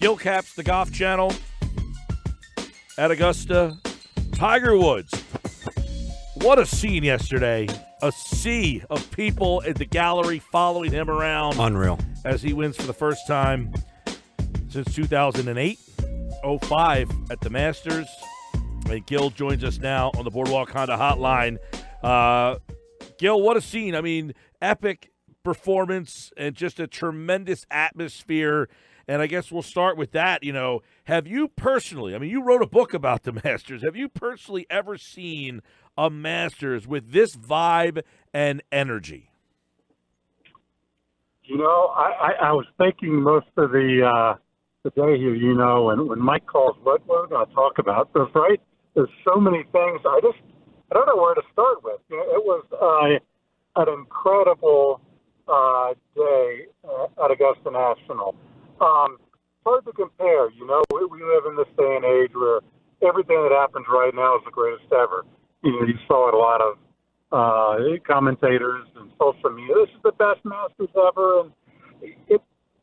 Gil Caps, the Golf Channel at Augusta. Tiger Woods. What a scene yesterday. A sea of people at the gallery following him around. Unreal. As he wins for the first time since 2008, 05 at the Masters. And Gil joins us now on the Boardwalk Honda Hotline. Gil, what a scene. I mean, epic performance and just a tremendous atmosphere. And I guess we'll start with that. You know, have you personally, I mean, you wrote a book about the Masters. Have you personally ever seen a Masters with this vibe and energy? You know, I was thinking most of the day here, you know, and when Mike calls, what we're going to talk about, because, right, there's so many things. I don't know where to start with. You know, it was an incredible day at Augusta National. Hard to compare, you know. We live in this day and age where everything that happens right now is the greatest ever. You know, you saw it a lot of commentators and social media. This is the best Masters ever, and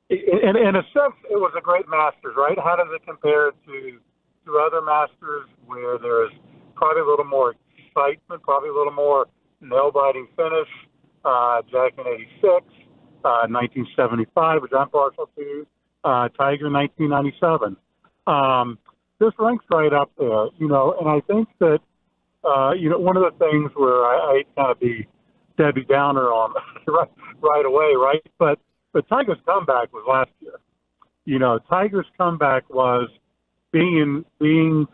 in a sense, it was a great Masters, right? How does it compare to other Masters where there's probably a little more excitement, probably a little more nail-biting finish? Jack in '86, 1975, which I'm partial to. Tiger 1997. This ranks right up there, you know, and I think that, you know, one of the things where I kind of be Debbie Downer on right away, right? But Tiger's comeback was last year. You know, Tiger's comeback was being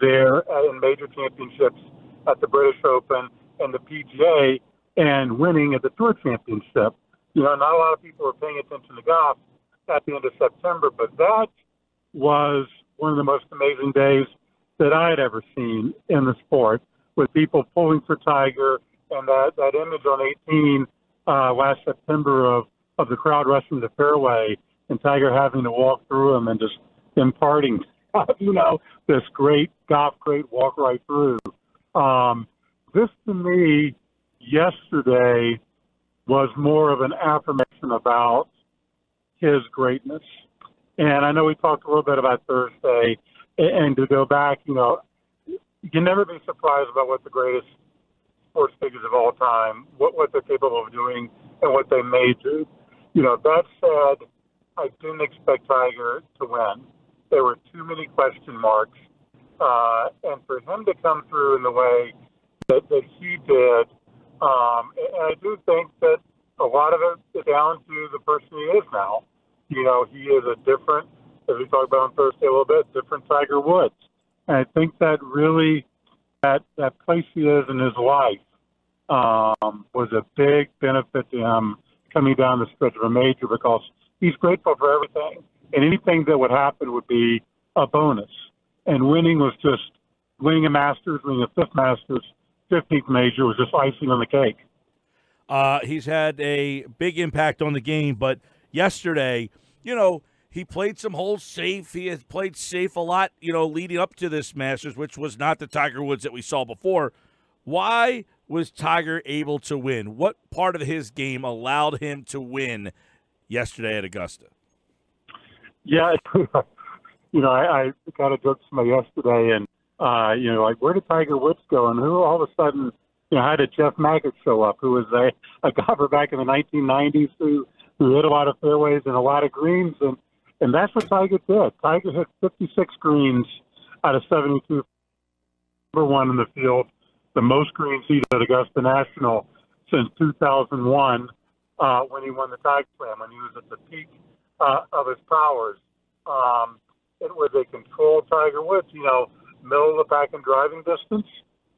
there in major championships at the British Open and the PGA and winning at the Tour Championship. You know, not a lot of people are paying attention to golf at the end of September, but that was one of the most amazing days that I had ever seen in the sport, with people pulling for Tiger and that image on 18 last September of the crowd rushing the fairway and Tiger having to walk through them and just imparting, you know, this great walk right through. This to me yesterday was more of an affirmation about his greatness. And I know we talked a little bit about Thursday, and to go back, you know, you can never be surprised about what the greatest sports figures of all time, what they're capable of doing and what they may do. You know, that said, I didn't expect Tiger to win. There were too many question marks. And for him to come through in the way that he did, and I do think that a lot of it is down to the person he is now. You know, he is a different, as we talked about on Thursday a little bit, different Tiger Woods. And I think that really, that place he is in his life was a big benefit to him coming down the stretch of a major, because he's grateful for everything. And anything that would happen would be a bonus. And winning was just, winning a Masters, winning a fifth Masters, 15th major was just icing on the cake. He's had a big impact on the game, but yesterday, you know, he played some holes safe. He has played safe a lot, you know, leading up to this Masters, which was not the Tiger Woods that we saw before. Why was Tiger able to win? What part of his game allowed him to win yesterday at Augusta? Yeah, you know, I got a joke to somebody yesterday, and, you know, like, where did Tiger Woods go? And who all of a sudden, you know, how did Jeff Maggott show up, who was a golfer back in the 1990s who hit a lot of fairways and a lot of greens, and that's what Tiger did. Tiger hit 56 greens out of 72, number one in the field, the most greens he did at Augusta National since 2001 when he won the Tiger Slam, when he was at the peak of his powers. It was a controlled Tiger Woods, you know, middle of the pack in driving distance.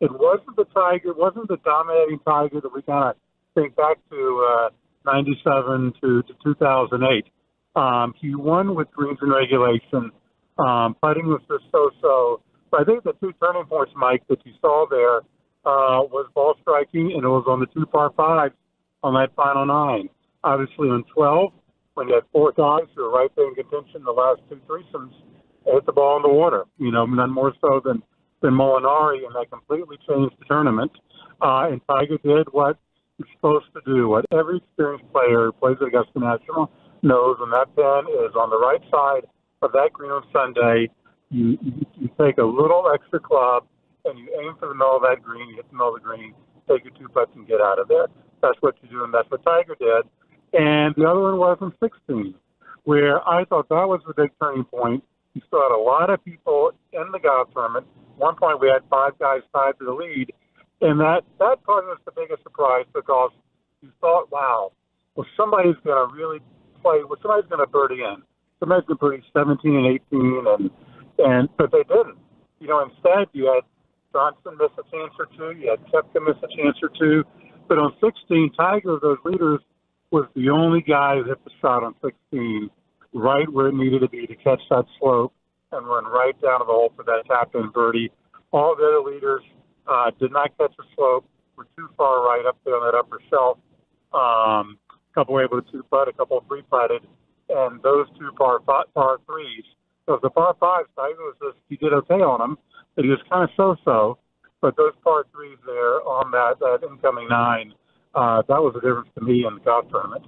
It wasn't the dominating Tiger that we kind of think back to 97 to 2008. He won with greens in regulation. Putting was just so. But I think the two turning points, Mike, that you saw there was ball striking, and it was on the two par fives on that final nine. Obviously, on 12, when you had four guys who were right there in contention, the last two threesomes, they hit the ball in the water. You know, none more so than Molinari, and that completely changed the tournament. And Tiger did what he's supposed to do, what every experienced player who plays at Augusta National knows, and that pin is on the right side of that green on Sunday, you take a little extra club and you aim for the middle of that green, you hit the middle of the green, take your 2 putts and get out of there. That's what you do, and that's what Tiger did. And the other one was in 16, where I thought that was the big turning point. You still had a lot of people in the golf tournament. At one point, we had 5 guys tied for the lead, and that part was the biggest surprise because you thought, wow, well, somebody's going to really play. Well, somebody's going to birdie in. Somebody's going to birdie 17 and 18, but they didn't. Instead, you had Johnson miss a chance or two. You had Koepka miss a chance or two. But on 16, Tiger, of those leaders, was the only guy who hit the shot on 16 right where it needed to be to catch that slope and run right down to the hole for that tap-in birdie. All the other leaders did not catch the slope, were too far right up there on that upper shelf. A couple were able to 2-putt, a couple 3-putted, and those 2 par 3s. So the par 5s, Tiger he did okay on them, but he was kind of so-so. But those par 3s there on that incoming 9, that was the difference to me in the golf tournament.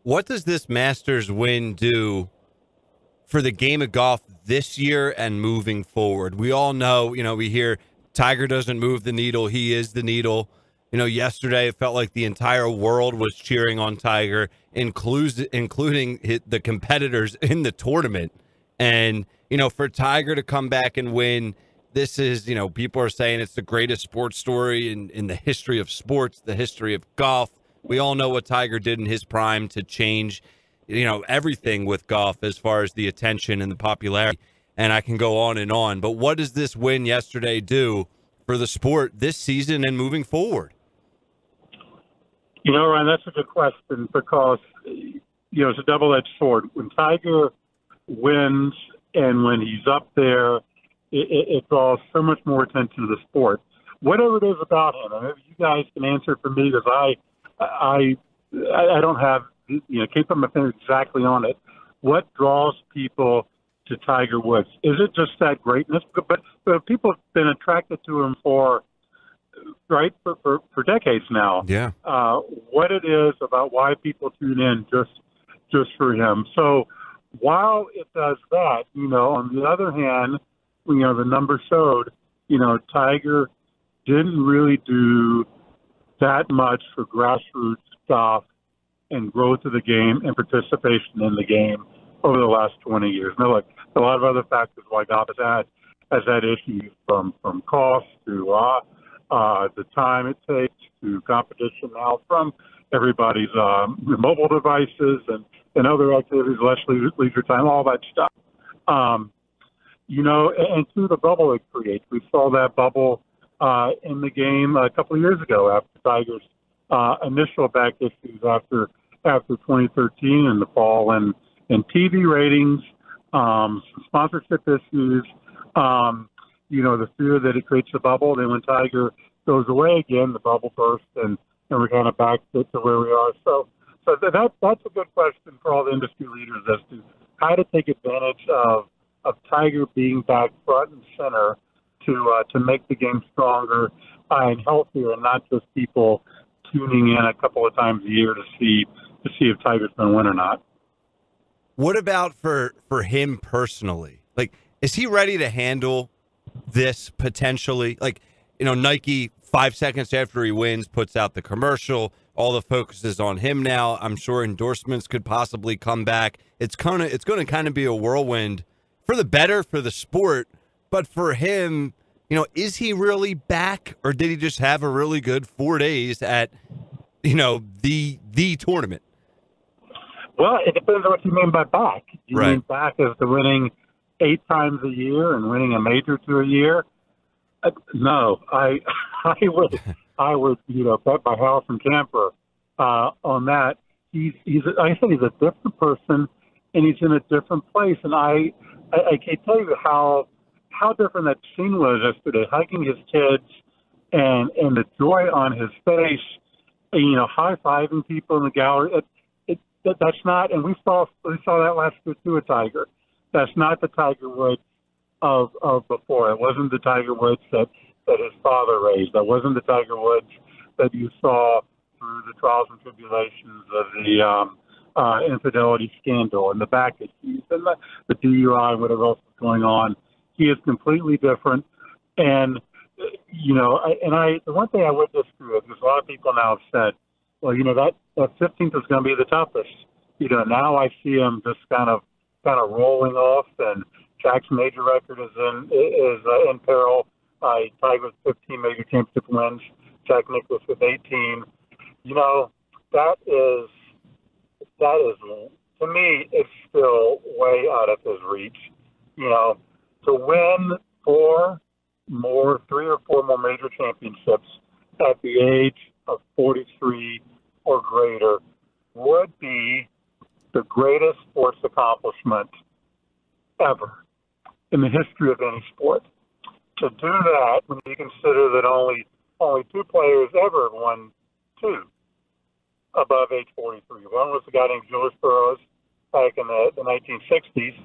What does this Masters win do for the game of golf this year and moving forward? We all know, we hear Tiger doesn't move the needle. He is the needle. Yesterday it felt like the entire world was cheering on Tiger, including the competitors in the tournament. And, for Tiger to come back and win, this is, people are saying it's the greatest sports story in the history of sports, the history of golf. We all know what Tiger did in his prime to change, everything with golf as far as the attention and the popularity. And I can go on and on. But what does this win yesterday do for the sport this season and moving forward? Ryan, that's a good question because, it's a double-edged sword. When Tiger wins and when he's up there, it draws so much more attention to the sport. Whatever it is about him, and maybe you guys can answer for me because I don't have, can't put my finger exactly on it. What draws people to Tiger Woods? Is it just that greatness? But people have been attracted to him for decades now. Yeah. What it is about why people tune in just for him. So while it does that, on the other hand, the numbers showed, Tiger didn't really do that much for grassroots golf and growth of the game and participation in the game over the last 20 years. Now, look, a lot of other factors why golf has had issues from cost to the time it takes to competition now from everybody's mobile devices and other activities, less leisure time, all that stuff. And through the bubble it creates. We saw that bubble in the game a couple of years ago after Tiger's initial back issues after 2013 in the fall, and TV ratings, sponsorship issues, the fear that it creates a bubble. Then when Tiger goes away again, the bubble bursts, and we're kind of back to where we are. So that's a good question for all the industry leaders as to how to take advantage of Tiger being back front and center to make the game stronger and healthier, and not just people tuning in a couple of times a year to see if Tiger's going to win or not. What about for him personally? Like, is he ready to handle this potentially? Like, Nike 5 seconds after he wins puts out the commercial. All the focus is on him now. I'm sure endorsements could possibly come back. It's going to kind of be a whirlwind for the better for the sport, but for him, is he really back, or did he just have a really good 4 days at, the tournament? Well, it depends on what you mean by back. Do you Right. mean back as the winning 8 times a year and winning a major to a year? No, I would bet my house and camper on that. He's I think he's a different person, and he's in a different place. And I can't tell you how different that scene was yesterday, hugging his kids and the joy on his face, and, high-fiving people in the gallery. That's not, and we saw that last year too with Tiger. That's not the Tiger Woods of before. It wasn't the Tiger Woods that his father raised. That wasn't the Tiger Woods that you saw through the trials and tribulations infidelity scandal and the back issues and the DUI, whatever else is going on. He is completely different. And, the one thing I would disagree with is a lot of people now have said, well, that 15th is going to be the toughest. Now I see him just kind of rolling off, and Jack's major record is in peril. Tied with 15 major championship wins. Jack Nicklaus with 18. That is to me, it's still way out of his reach. To win 3 or 4 more major championships at the age of 43 or greater would be the greatest sports accomplishment ever in the history of any sport. To do that, when you consider that only 2 players ever won 2 above age 43. One was a guy named Julius Burroughs back in the 1960s,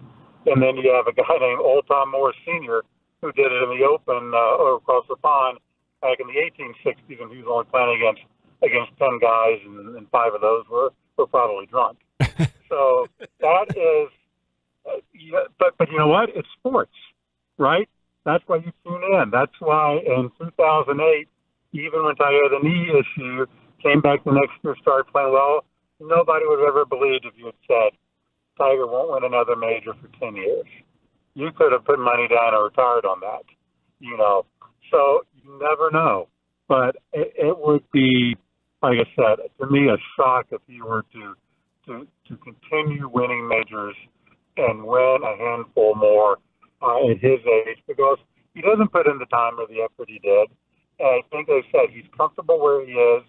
and then you have a guy named Old Tom Morris Sr. who did it in the Open across the pond back in the 1860s, and he was only playing against 10 guys, and 5 of those were probably drunk. So that is, but you know what? It's sports, right? That's why you tune in. That's why in 2008, even when Tiger had a knee issue, came back the next year, started playing well, nobody would have ever believed if you had said, Tiger won't win another major for 10 years. You could have put money down or retired on that, So you never know. But it would be, like I said, to me, a shock if he were to continue winning majors and win a handful more at his age, because he doesn't put in the time or the effort he did. And I think they said he's comfortable where he is.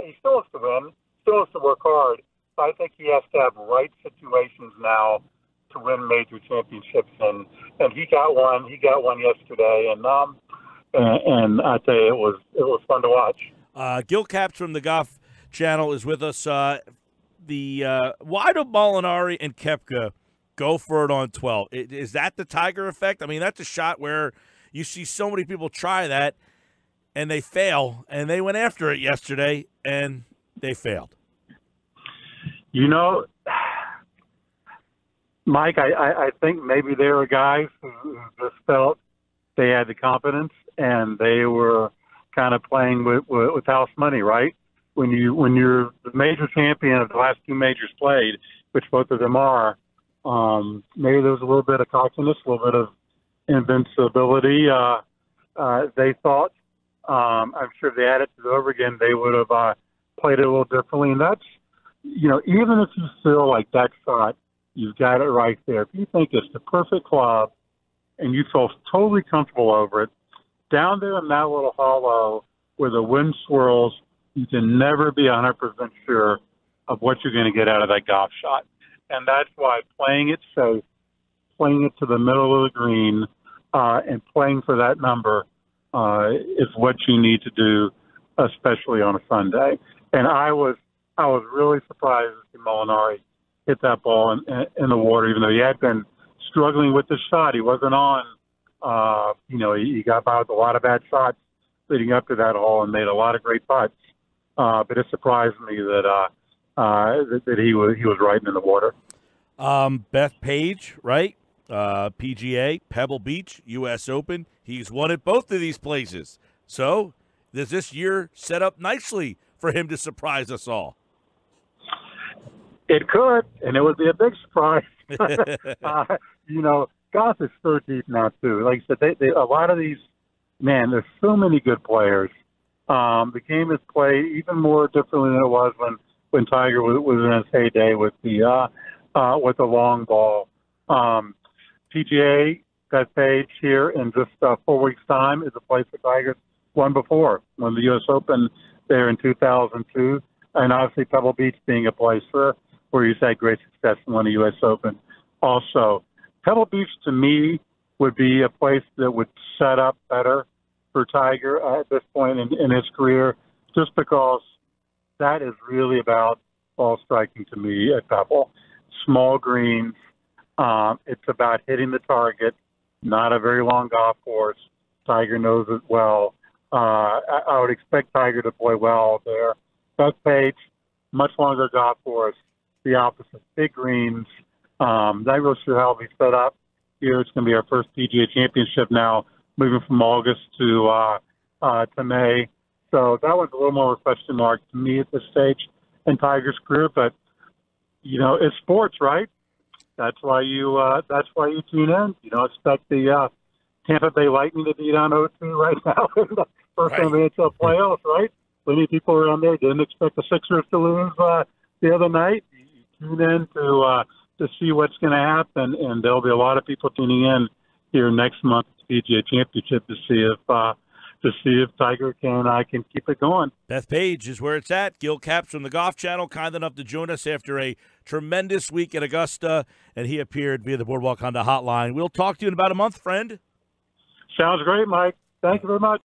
He still wants to win, still wants to work hard. But I think he has to have right situations now to win major championships, and he got one. He got one yesterday, and I tell you, it was fun to watch. Gil Capps from the Golf Channel is with us. Why do Molinari and Koepka go for it on 12? Is that the Tiger effect? I mean, that's a shot where you see so many people try that, and they fail, and they went after it yesterday, and they failed. Mike, I think maybe there were guys who just felt they had the confidence, and they were kind of playing with house money, right? When you're the major champion of the last 2 majors played, which both of them are, maybe there was a little bit of cockiness, a little bit of invincibility. They thought, I'm sure if they had it to do over again, they would have played it a little differently. And that's, even if you feel like that shot, you've got it right there. If you think it's the perfect club and you feel totally comfortable over it, down there in that little hollow where the wind swirls, you can never be 100% sure of what you're going to get out of that golf shot. And that's why playing it safe, playing it to the middle of the green, and playing for that number is what you need to do, especially on a Sunday. And I was really surprised to see Molinari hit that ball in the water, even though he had been struggling with the shot. He wasn't on. He got by with a lot of bad shots leading up to that hole and made a lot of great putts. But it surprised me that he was riding in the water. Beth Page, right? PGA, Pebble Beach, U.S. Open. He's won at both of these places. So does this year set up nicely for him to surprise us all? It could, and it would be a big surprise. Golf is so deep now, too. Like I said, a lot of these, there's so many good players. The game is played even more differently than it was when Tiger was in his heyday with the long ball. PGA, Beth Page here in just 4 weeks' time is a place that Tiger's won before, won the U.S. Open there in 2002, and obviously Pebble Beach being a place where he's had great success and won the U.S. Open. Also, Pebble Beach to me would be a place that would set up better for Tiger at this point in his career, just because that is really about ball striking to me at Pebble. Small greens. It's about hitting the target, not a very long golf course. Tiger knows it well. I would expect Tiger to play well there. Beth Page, much longer golf course, the opposite, big greens. Not really sure how it'll be set up here. It's going to be our first PGA Championship now, moving from August to May. So that one's a little more of a question mark to me at this stage in Tiger's career. But it's sports, right? That's why you tune in. You don't expect the Tampa Bay Lightning to be down 0-2 right now in the first round of the NHL playoffs, right? Plenty of people around there didn't expect the Sixers to lose the other night. You tune in to see what's going to happen, and there'll be a lot of people tuning in here next month at the PGA Championship to see if Tiger can keep it going. Bethpage is where it's at. Gil Capps from the Golf Channel, kind enough to join us after a tremendous week at Augusta, and he appeared via the Boardwalk Honda hotline. We'll talk to you in about a month, friend. Sounds great, Mike. Thank you very much.